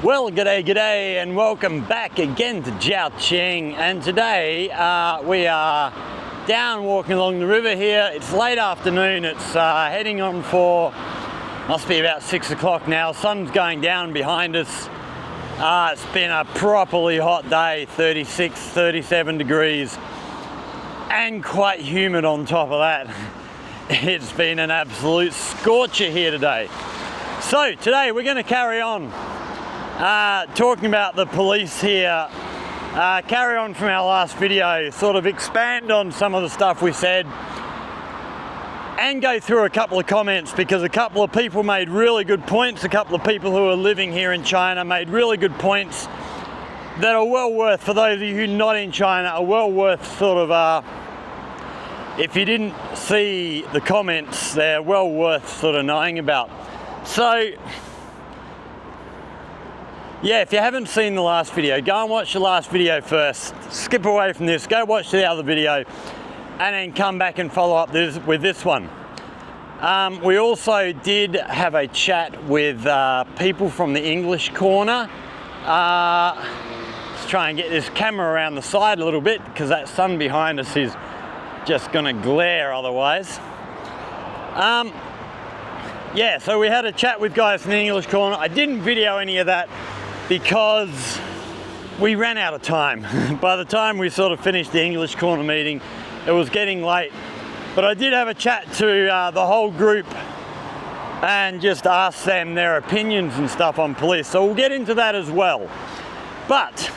Well, g'day, and welcome back again to Jiaoqing. And today we are down walking along the river here. It's late afternoon. It's heading on for, must be about 6 o'clock now. Sun's going down behind us. It's been a properly hot day, 36, 37 degrees, and quite humid on top of that. It's been an absolute scorcher here today. So today we're going to carry on talking about the police here, carry on from our last video, sort of expand on some of the stuff we said and go through a couple of comments, because a couple of people made really good points. A couple of people who are living here in China made really good points that are well worth, for those of you who are not in China, are well worth sort of, if you didn't see the comments, they're well worth sort of knowing about. So yeah, if you haven't seen the last video, go and watch the last video first. Skip away from this, go watch the other video, and then come back and follow up with this one. We also did have a chat with people from the English corner. Let's try and get this camera around the side a little bit, because that sun behind us is just gonna glare otherwise. Yeah, so we had a chat with guys from the English corner. I didn't video any of that because we ran out of time. By the time we sort of finished the English corner meeting, it was getting late. But I did have a chat to the whole group and just asked them their opinions and stuff on police. So we'll get into that as well. But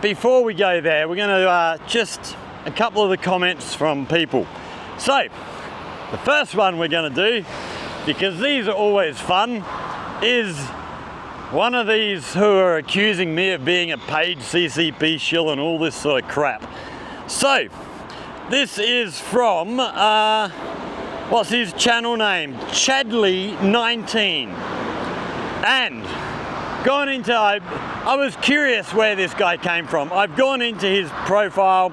before we go there, we're going to just a couple of the comments from people. So the first one we're going to do, because these are always fun, is one of these who are accusing me of being a paid CCP shill and all this sort of crap. So this is from, what's his channel name? Chadley19. And gone into, I was curious where this guy came from. I've gone into his profile,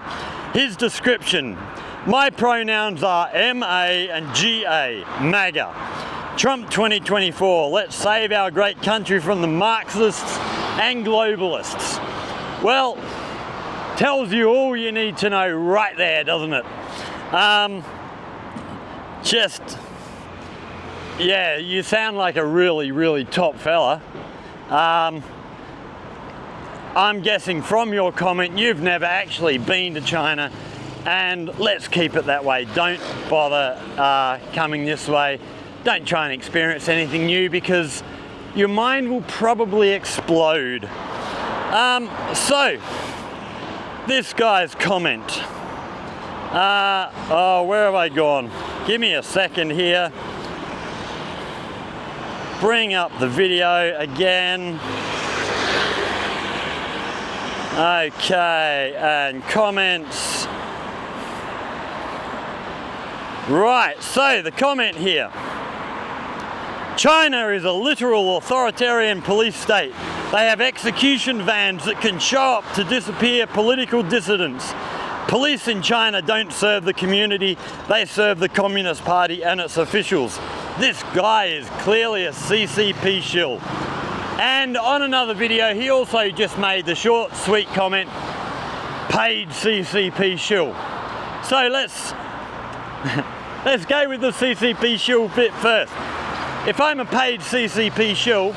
his description. My pronouns are MA and GA, MAGA. Trump 2024, let's save our great country from the Marxists and globalists. Well, tells you all you need to know right there, doesn't it? Yeah, you sound like a really top fella. I'm guessing from your comment you've never actually been to China, and let's keep it that way. Don't bother coming this way. Don't try and experience anything new, because your mind will probably explode. So this guy's comment. Oh, where have I gone? Give me a second here. Bring up the video again. Okay, and comments. Right, so the comment here. China is a literal authoritarian police state. They have execution vans that can show up to disappear political dissidents. Police in China don't serve the community, they serve the Communist Party and its officials. This guy is clearly a CCP shill. And on another video, he also just made the short, sweet comment, paid CCP shill. So let's go with the CCP shill bit first. If I'm a paid CCP shill,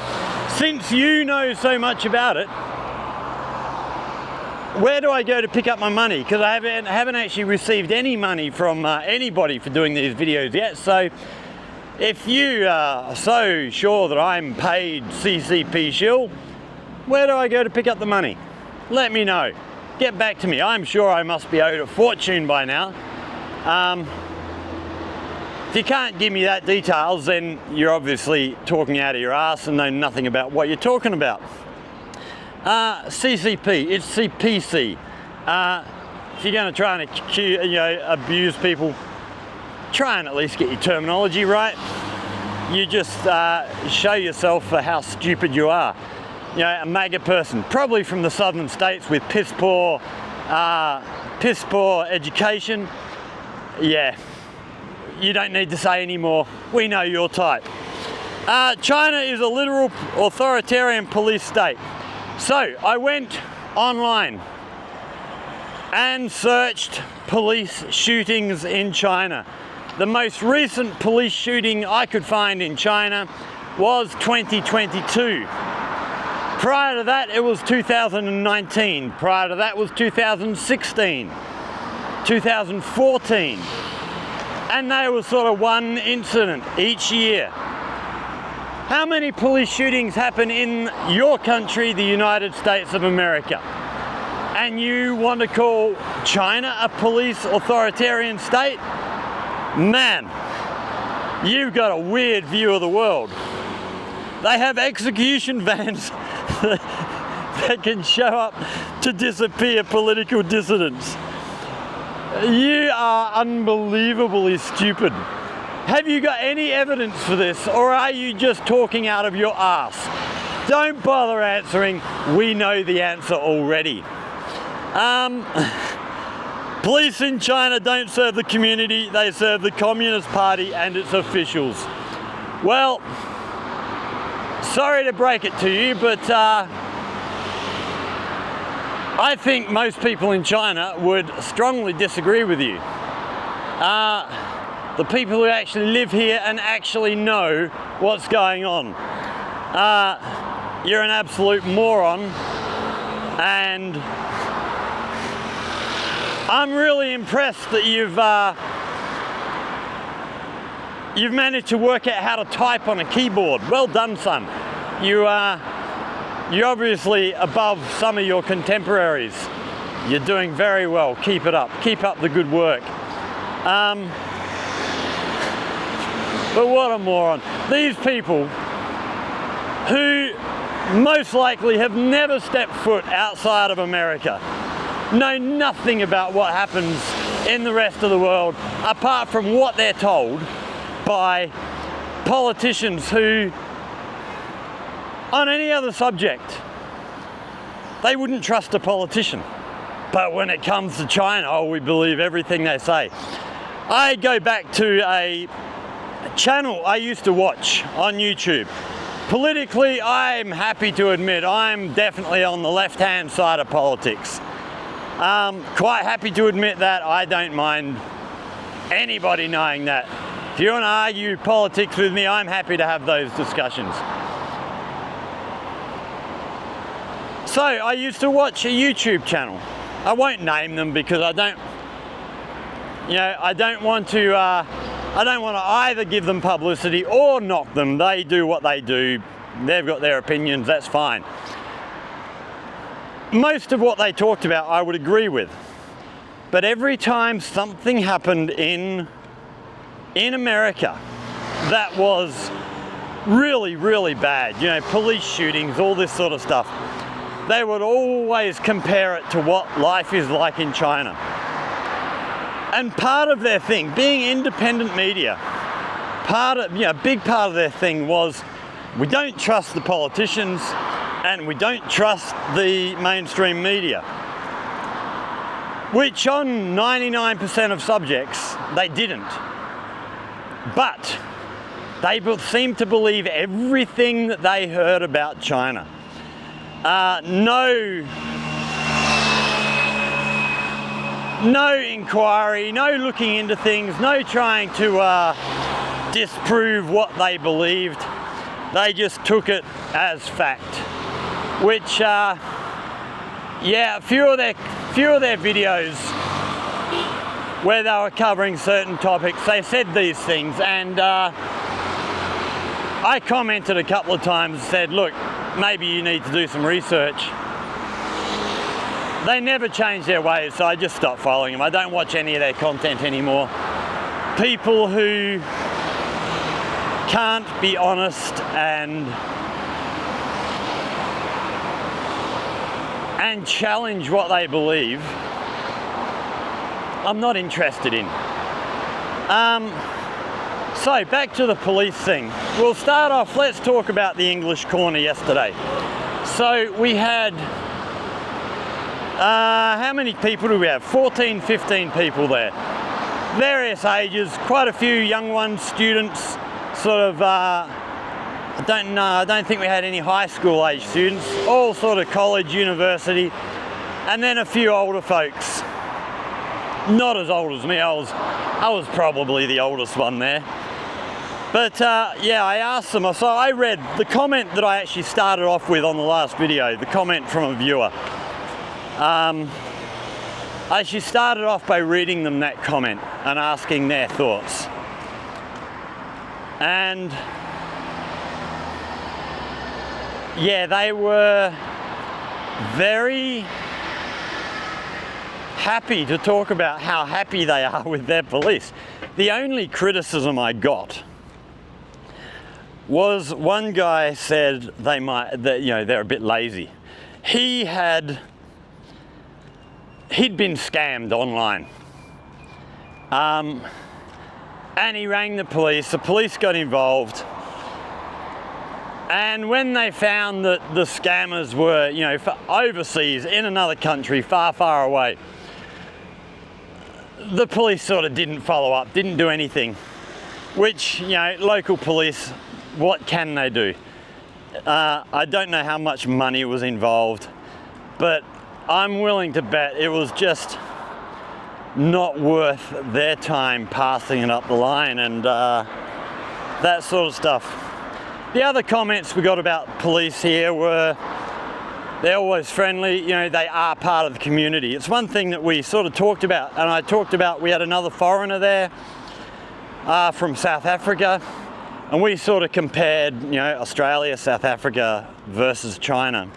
since you know so much about it, where do I go to pick up my money? Because I haven't actually received any money from anybody for doing these videos yet. So if you are so sure that I'm paid CCP shill, where do I go to pick up the money? Let me know. Get back to me. I'm sure I must be owed a fortune by now. If you can't give me that details, then you're obviously talking out of your ass and know nothing about what you're talking about. CCP, it's CPC. If you're going to try and abuse people, try and at least get your terminology right. You just show yourself for how stupid you are. You know, a MAGA person, probably from the southern states with piss poor education. Yeah. You don't need to say anymore. We know your type. China is a literal authoritarian police state. So I went online and searched police shootings in China. The most recent police shooting I could find in China was 2022. Prior to that, it was 2019. Prior to that was 2016, 2014. And they were sort of one incident each year. How many police shootings happen in your country, the United States of America? And you want to call China a police authoritarian state? Man, you've got a weird view of the world. They have execution vans that can show up to disappear political dissidents. You are unbelievably stupid. Have you got any evidence for this, or are you just talking out of your ass? Don't bother answering, we know the answer already. Police in China don't serve the community, they serve the Communist Party and its officials. Well, sorry to break it to you, but I think most people in China would strongly disagree with you. The people who actually live here and actually know what's going on. You're an absolute moron, and I'm really impressed that you've managed to work out how to type on a keyboard. Well done, son. You're obviously above some of your contemporaries. You're doing very well. Keep it up. Keep up the good work. But what a moron. These people who most likely have never stepped foot outside of America know nothing about what happens in the rest of the world apart from what they're told by politicians who, on any other subject, they wouldn't trust a politician. But when it comes to China, oh, we believe everything they say. I go back to a channel I used to watch on YouTube. Politically, I'm happy to admit I'm definitely on the left-hand side of politics. Quite happy to admit that. I don't mind anybody knowing that. If you want to argue politics with me, I'm happy to have those discussions. So I used to watch a YouTube channel. I won't name them because I don't want to either give them publicity or knock them. They do what they do. They've got their opinions, that's fine. Most of what they talked about I would agree with. But every time something happened in America that was really, really bad, police shootings, all this sort of stuff, they would always compare it to what life is like in China. And part of their thing, being independent media, a big part of their thing was, we don't trust the politicians and we don't trust the mainstream media. Which on 99% of subjects, they didn't. But they seemed to believe everything that they heard about China. No inquiry, no looking into things, no trying to disprove what they believed. They just took it as fact. Which, a few of their videos where they were covering certain topics, they said these things, and I commented a couple of times and said, look, maybe you need to do some research. They never changed their ways, so I just stopped following them. I don't watch any of their content anymore. People who can't be honest and challenge what they believe, I'm not interested in. So back to the police thing. We'll start off, let's talk about the English corner yesterday. So we had, how many people do we have? 14, 15 people there. Various ages, quite a few young ones, students, sort of I don't know, I don't think we had any high school age students, all sort of college, university, and then a few older folks. Not as old as me, I was probably the oldest one there. But yeah, I asked them, so I read the comment that I actually started off with on the last video, the comment from a viewer. I actually started off by reading them that comment and asking their thoughts. And yeah, they were very happy to talk about how happy they are with their police. The only criticism I got was one guy said they're a bit lazy. He'd been scammed online. And he rang the police got involved. And when they found that the scammers were, overseas in another country, far, far away, the police sort of didn't follow up, didn't do anything, which, local police, what can they do? I don't know how much money was involved, but I'm willing to bet it was just not worth their time passing it up the line and that sort of stuff. The other comments we got about police here were they're always friendly, they are part of the community. It's one thing that we sort of talked about, and I talked about, we had another foreigner there from South Africa, and we sort of compared, Australia, South Africa versus China.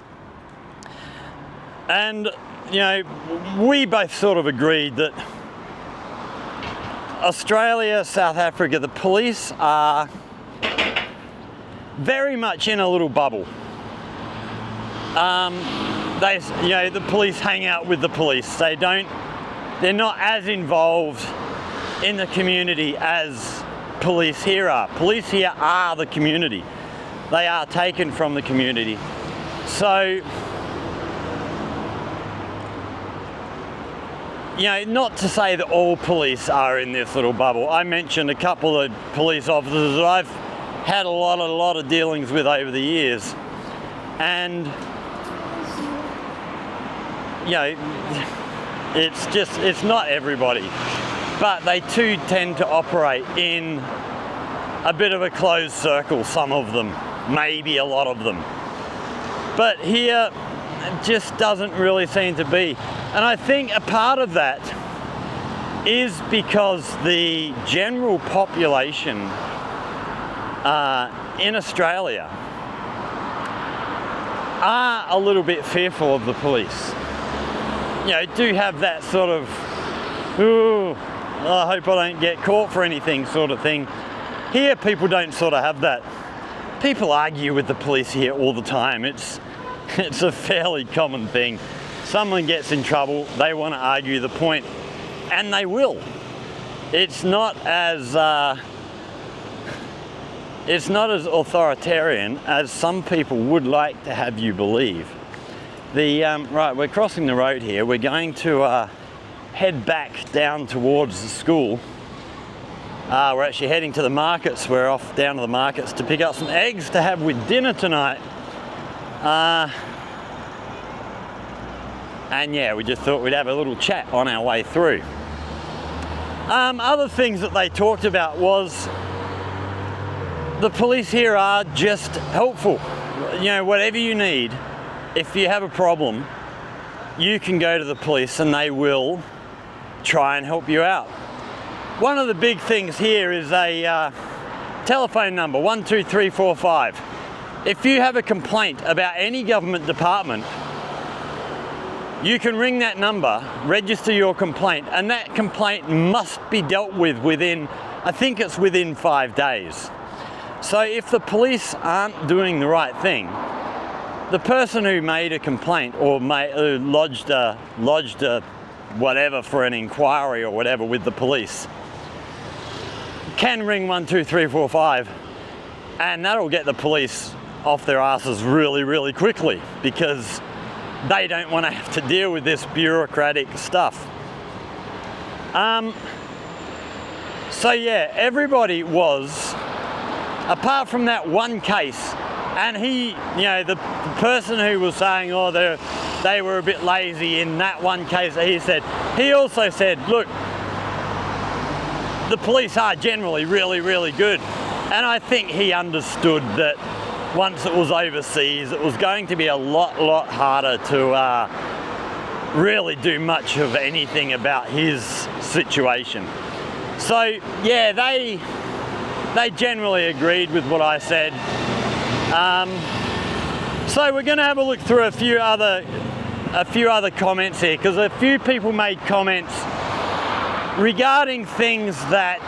And, we both sort of agreed that Australia, South Africa, the police are very much in a little bubble. The police hang out with the police. They're not as involved in the community as police here are. Police here are the community. They are taken from the community. So, not to say that all police are in this little bubble. I mentioned a couple of police officers that I've had a lot of dealings with over the years. And, it's not everybody. But they too tend to operate in a bit of a closed circle, some of them, maybe a lot of them. But here, it just doesn't really seem to be. And I think a part of that is because the general population in Australia are a little bit fearful of the police. Do have that sort of, ooh, I hope I don't get caught for anything sort of thing. Here, people don't sort of have that. People argue with the police here all the time. It's a fairly common thing. Someone gets in trouble, they want to argue the point, and they will. It's not as authoritarian as some people would like to have you believe. Right, we're crossing the road here. We're going to head back down towards the school. We're actually heading to the markets. We're off down to the markets to pick up some eggs to have with dinner tonight. And yeah, we just thought we'd have a little chat on our way through. Other things that they talked about was the police here are just helpful. Whatever you need, if you have a problem, you can go to the police and they will try and help you out. One of the big things here is a telephone number, 12345. If you have a complaint about any government department, you can ring that number, register your complaint, and that complaint must be dealt with within, I think it's within 5 days. So if the police aren't doing the right thing, the person who made a complaint or lodged a whatever for an inquiry or whatever with the police can ring 12345, and that'll get the police off their asses really, really quickly, because they don't want to have to deal with this bureaucratic stuff. So yeah, everybody was apart from that one case, and he, you know, the person who was saying, oh, they were a bit lazy in that one case that he said, he also said, look, the police are generally really, really good. And I think he understood that once it was overseas, it was going to be a lot harder to really do much of anything about his situation. So yeah, they generally agreed with what I said. So we're going to have a look through a few other comments here, because a few people made comments regarding things that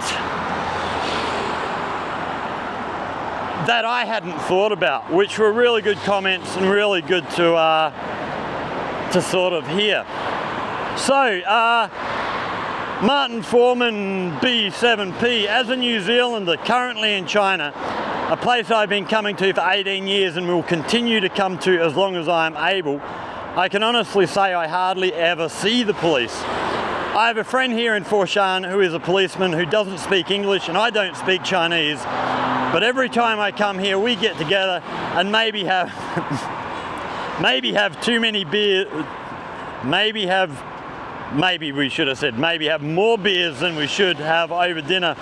I hadn't thought about, which were really good comments and really good to sort of hear. So Martin Foreman B7P, as a New Zealander currently in China, a place I've been coming to for 18 years and will continue to come to as long as I am able, I can honestly say I hardly ever see the police. I have a friend here in Foshan who is a policeman who doesn't speak English, and I don't speak Chinese, but every time I come here we get together and maybe have too many beers, maybe have more beers than we should have over dinner,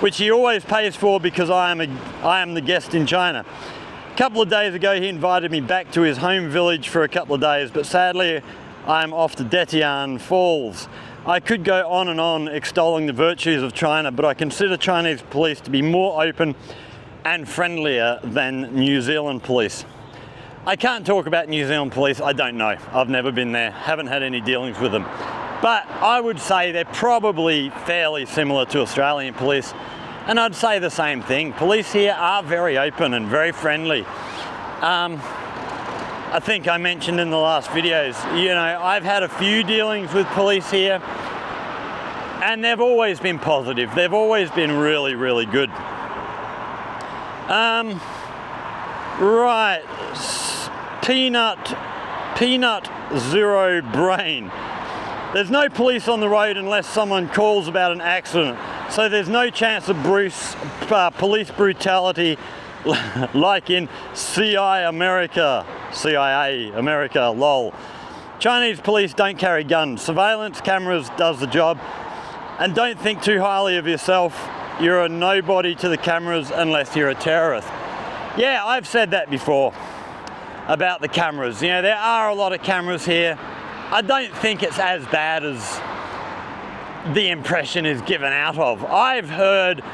which he always pays for because I am the guest in China. A couple of days ago he invited me back to his home village for a couple of days, but sadly I'm off to Detian Falls. I could go on and on extolling the virtues of China, but I consider Chinese police to be more open and friendlier than New Zealand police. I can't talk about New Zealand police, I don't know. I've never been there, haven't had any dealings with them. But I would say they're probably fairly similar to Australian police, and I'd say the same thing. Police here are very open and very friendly. I think I mentioned in the last videos, you know, I've had a few dealings with police here, and they've always been positive. They've always been really, really good. Right, Peanut Zero Brain. There's no police on the road unless someone calls about an accident, so there's no chance of police brutality like in CIA America, lol. Chinese police don't carry guns. Surveillance cameras does the job. And don't think too highly of yourself. You're a nobody to the cameras unless you're a terrorist. Yeah, I've said that before about the cameras. You know, there are a lot of cameras here. I don't think it's as bad as the impression is given out of. I've heard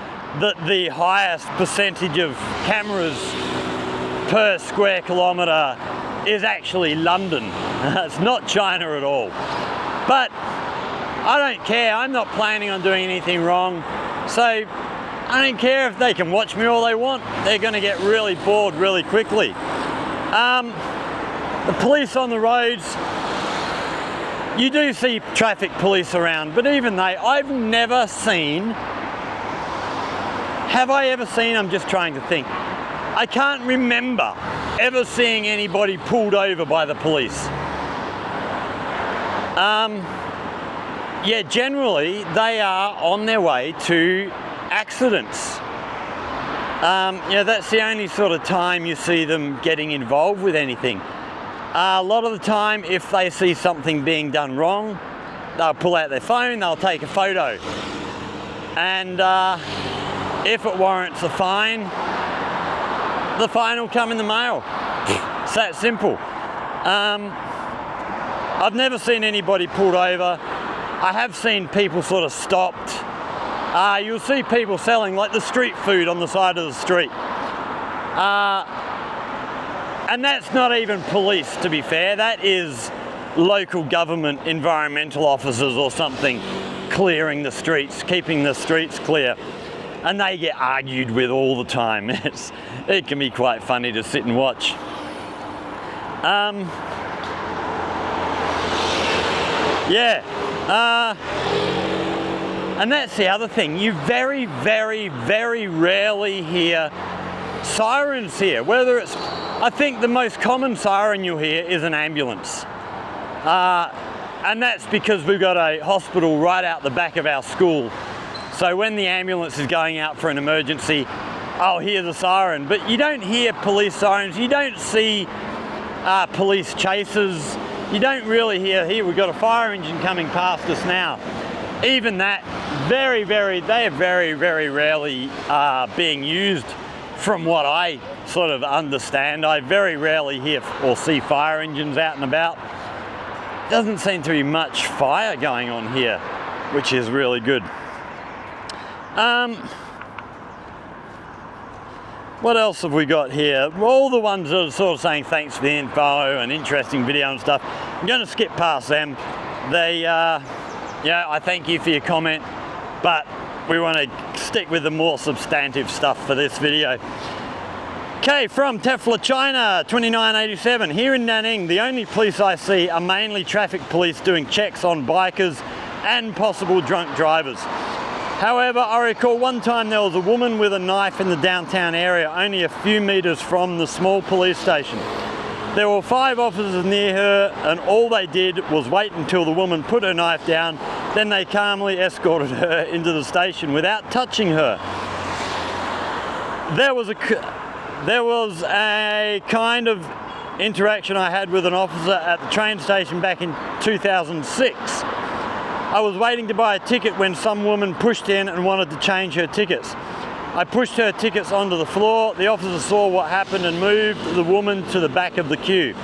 that the highest percentage of cameras per square kilometre is actually London. It's not China at all. But I don't care. I'm not planning on doing anything wrong. So I don't care if they can watch me all they want. They're going to get really bored really quickly. The police on the roads, you do see traffic police around, but even I've never seen. Have I ever seen? I'm just trying to think. I can't remember ever seeing anybody pulled over by the police. Yeah, generally they are on their way to accidents. Yeah, that's the only sort of time you see them getting involved with anything. A lot of the time, if they see something being done wrong, they'll pull out their phone, they'll take a photo. And if it warrants a fine, the fine will come in the mail. It's that simple. I've never seen anybody pulled over. I have seen people sort of stopped. You'll see people selling like the street food on the side of the street. And that's not even police, to be fair. That is local government environmental officers or something clearing the streets, keeping the streets clear. And they get argued with all the time. It can be quite funny to sit and watch. Yeah. And that's the other thing. You very, very, very rarely hear sirens here. Whether it's, I think the most common siren you'll hear is an ambulance. And that's because we've got a hospital right out the back of our school. So when the ambulance is going out for an emergency, I'll hear the siren. But you don't hear police sirens. You don't see police chases. You don't really hear, here we've got a fire engine coming past us now. Even that, they are very, very rarely being used from what I sort of understand. I very rarely hear or see fire engines out and about. Doesn't seem to be much fire going on here, which is really good. What else have we got here? All the ones that are sort of saying thanks for the info and interesting video and stuff, I'm going to skip past them. They, yeah, I thank you for your comment, but we want to stick with the more substantive stuff for this video. Okay, from Tefla China 2987, here in Nanning, the only police I see are mainly traffic police doing checks on bikers and possible drunk drivers. However, I recall one time there was a woman with a knife in the downtown area, only a few meters from the small police station. There were 5 officers near her, and all they did was wait until the woman put her knife down, then they calmly escorted her into the station without touching her. There was a kind of interaction I had with an officer at the train station back in 2006. I was waiting to buy a ticket when some woman pushed in and wanted to change her tickets. I pushed her tickets onto the floor. The officer saw what happened and moved the woman to the back of the queue.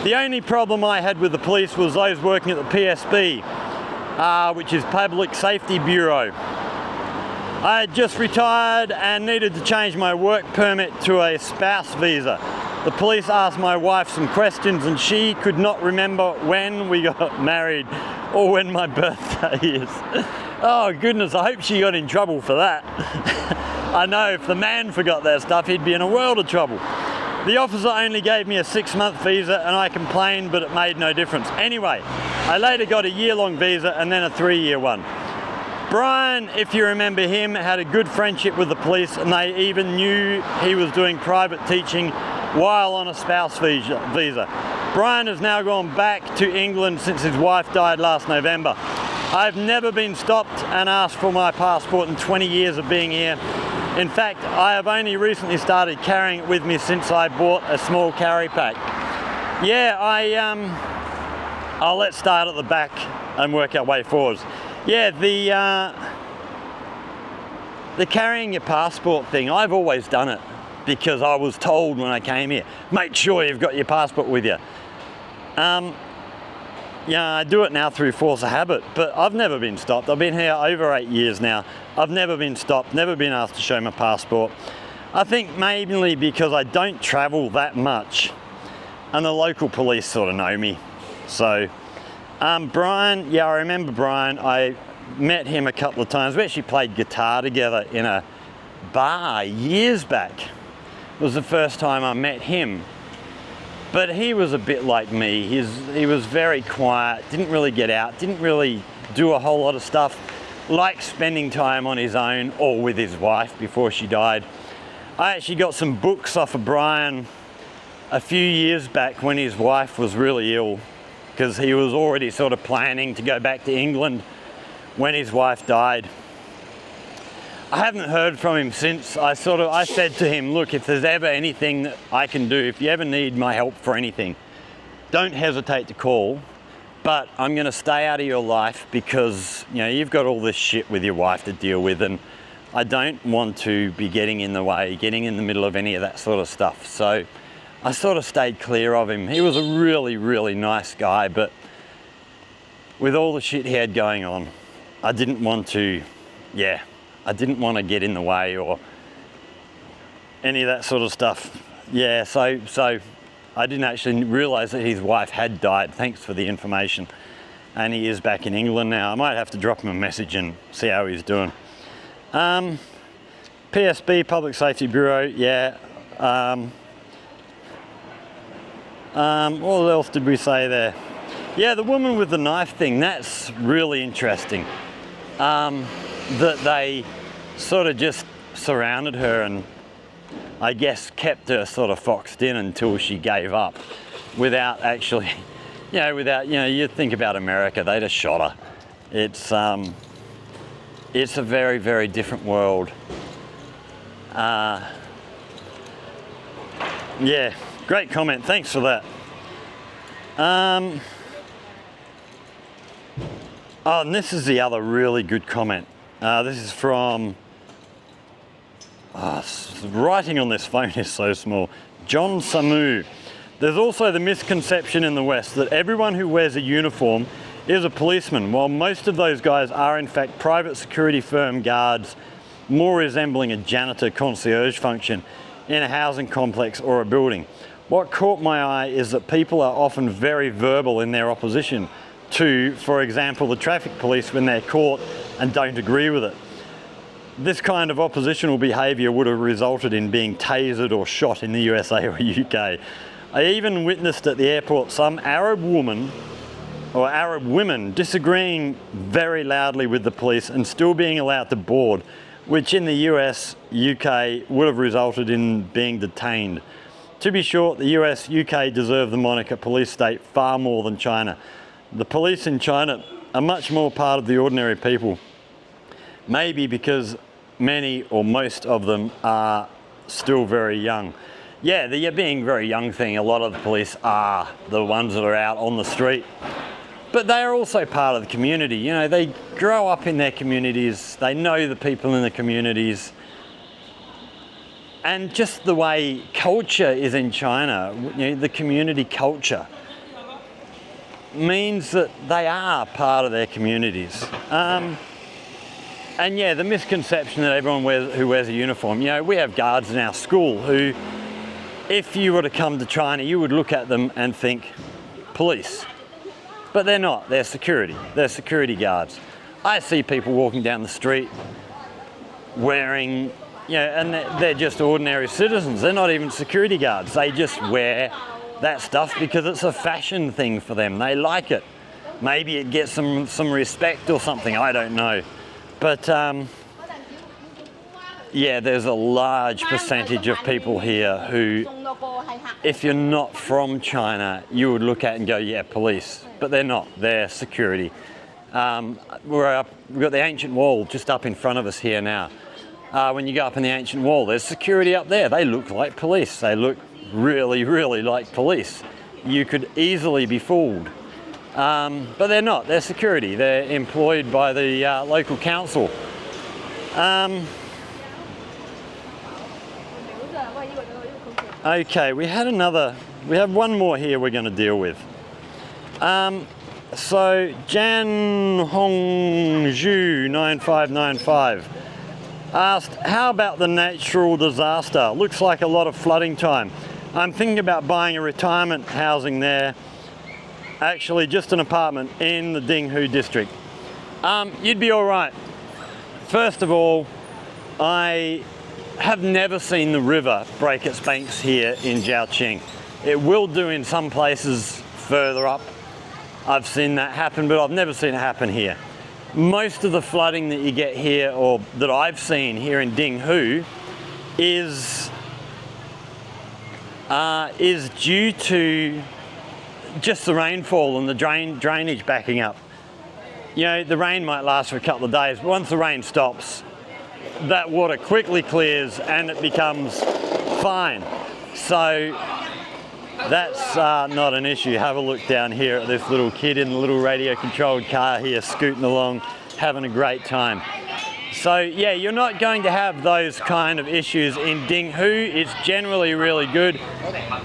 The only problem I had with the police was those working at the PSB, which is Public Safety Bureau. I had just retired and needed to change my work permit to a spouse visa. The police asked my wife some questions and she could not remember when we got married or when my birthday is. Oh goodness, I hope she got in trouble for that. I know if the man forgot that stuff, he'd be in a world of trouble. The officer only gave me a 6-month visa and I complained, but it made no difference. Anyway, I later got a year-long visa and then a 3-year one. Brian, if you remember him, had a good friendship with the police and they even knew he was doing private teaching while on a spouse visa. Brian has now gone back to England since his wife died last November. I've never been stopped and asked for my passport in 20 years of being here. In fact, I have only recently started carrying it with me since I bought a small carry pack. Yeah, let's start at the back and work our way forwards. Yeah, the carrying your passport thing, I've always done it because I was told when I came here, make sure you've got your passport with you. Yeah, I do it now through force of habit, but I've never been stopped. I've been here over 8 years now. I've never been stopped, never been asked to show my passport. I think mainly because I don't travel that much and the local police sort of know me. So, Brian, yeah, I remember Brian. I met him a couple of times. We actually played guitar together in a bar years back. It was the first time I met him. But he was a bit like me. He was very quiet, didn't really get out, didn't really do a whole lot of stuff, liked spending time on his own or with his wife before she died. I actually got some books off of Brian a few years back when his wife was really ill, because he was already sort of planning to go back to England when his wife died. I haven't heard from him since. I said to him, look, if there's ever anything that I can do, if you ever need my help for anything, don't hesitate to call, but I'm gonna stay out of your life because, you know, you've got all this shit with your wife to deal with and I don't want to be getting in the way, getting in the middle of any of that sort of stuff. So I sort of stayed clear of him. He was a really, really nice guy, but with all the shit he had going on, I didn't want to, I didn't want to get in the way or any of that sort of stuff. Yeah, so I didn't actually realise that his wife had died. Thanks for the information. And he is back in England now. I might have to drop him a message and see how he's doing. PSB, Public Safety Bureau, yeah. What else did we say there? Yeah, the woman with the knife thing, that's really interesting. That they sort of just surrounded her and I guess kept her sort of foxed in until she gave up without actually, you think about America, they just shot her. It's a very, very different world. Yeah, great comment. Thanks for that. Oh, and this is the other really good comment. This is from, writing on this phone is so small, John Samu. There's also the misconception in the West that everyone who wears a uniform is a policeman, while most of those guys are in fact private security firm guards, more resembling a janitor concierge function in a housing complex or a building. What caught my eye is that people are often very verbal in their opposition to, for example, the traffic police when they're caught and don't agree with it. This kind of oppositional behaviour would have resulted in being tasered or shot in the USA or UK. I even witnessed at the airport some Arab women disagreeing very loudly with the police and still being allowed to board, which in the US, UK would have resulted in being detained. To be short, the US, UK deserve the moniker police state far more than China. The police in China are much more part of the ordinary people, maybe because many or most of them are still very young. Yeah, the being very young thing, a lot of the police are the ones that are out on the street. But they are also part of the community. You know, they grow up in their communities, they know the people in the communities. And just the way culture is in China, you know, the community culture, means that they are part of their communities. And yeah, the misconception that everyone who wears a uniform, you know, we have guards in our school who, if you were to come to China, you would look at them and think, police. But they're not, they're security guards. I see people walking down the street wearing, you know, and they're just ordinary citizens. They're not even security guards. They just wear that stuff because it's a fashion thing for them. They like it. Maybe it gets some respect or something, I don't know. But yeah, there's a large percentage of people here who, if you're not from China, you would look at and go, yeah, police. But they're not, they're security. We've got the ancient wall just up in front of us here now. When you go up in the ancient wall, there's security up there. They look like police. They look really, really like police. You could easily be fooled. But they're not, they're security. They're employed by the local council. Okay, we have one more here we're going to deal with. So Jan Hongju 9595 asked, how about the natural disaster? Looks like a lot of flooding time. I'm thinking about buying a retirement housing there, actually just an apartment in the Dinghu district. You'd be all right. First of all, I have never seen the river break its banks here in Zhaoqing. It will do in some places further up. I've seen that happen, but I've never seen it happen here. Most of the flooding that you get here, or that I've seen here in Dinghu, is due to just the rainfall and the drainage backing up. You know, the rain might last for a couple of days, but once the rain stops, that water quickly clears and it becomes fine. So that's not an issue. Have a look down here at this little kid in the little radio controlled car here scooting along, having a great time. So yeah, you're not going to have those kind of issues in Dinghu. It's generally really good.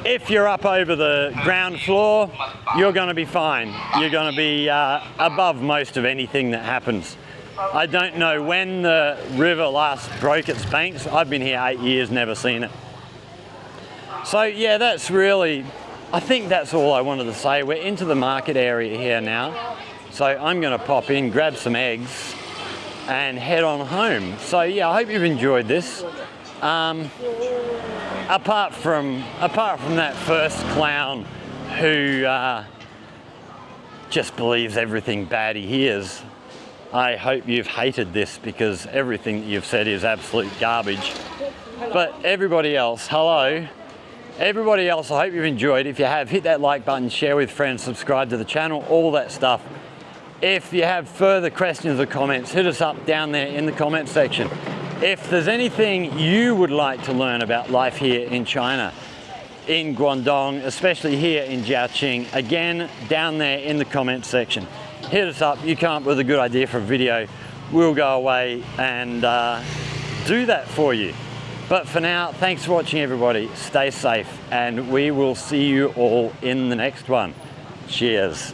If you're up over the ground floor, you're going to be fine. You're going to be above most of anything that happens. I don't know when the river last broke its banks. I've been here 8 years, never seen it. So yeah, that's really, I think that's all I wanted to say. We're into the market area here now. So I'm going to pop in, grab some eggs and head on home. So yeah, I hope you've enjoyed this. Apart from that first clown who just believes everything bad he hears, I hope you've hated this because everything that you've said is absolute garbage. But everybody else, hello. Everybody else, I hope you've enjoyed. If you have, hit that like button, share with friends, subscribe to the channel, all that stuff. If you have further questions or comments, hit us up down there in the comment section. If there's anything you would like to learn about life here in China, in Guangdong, especially here in Jiaqing, again, down there in the comment section, hit us up. You come up with a good idea for a video, we'll go away and do that for you. But for now, thanks for watching, everybody. Stay safe, and we will see you all in the next one. Cheers.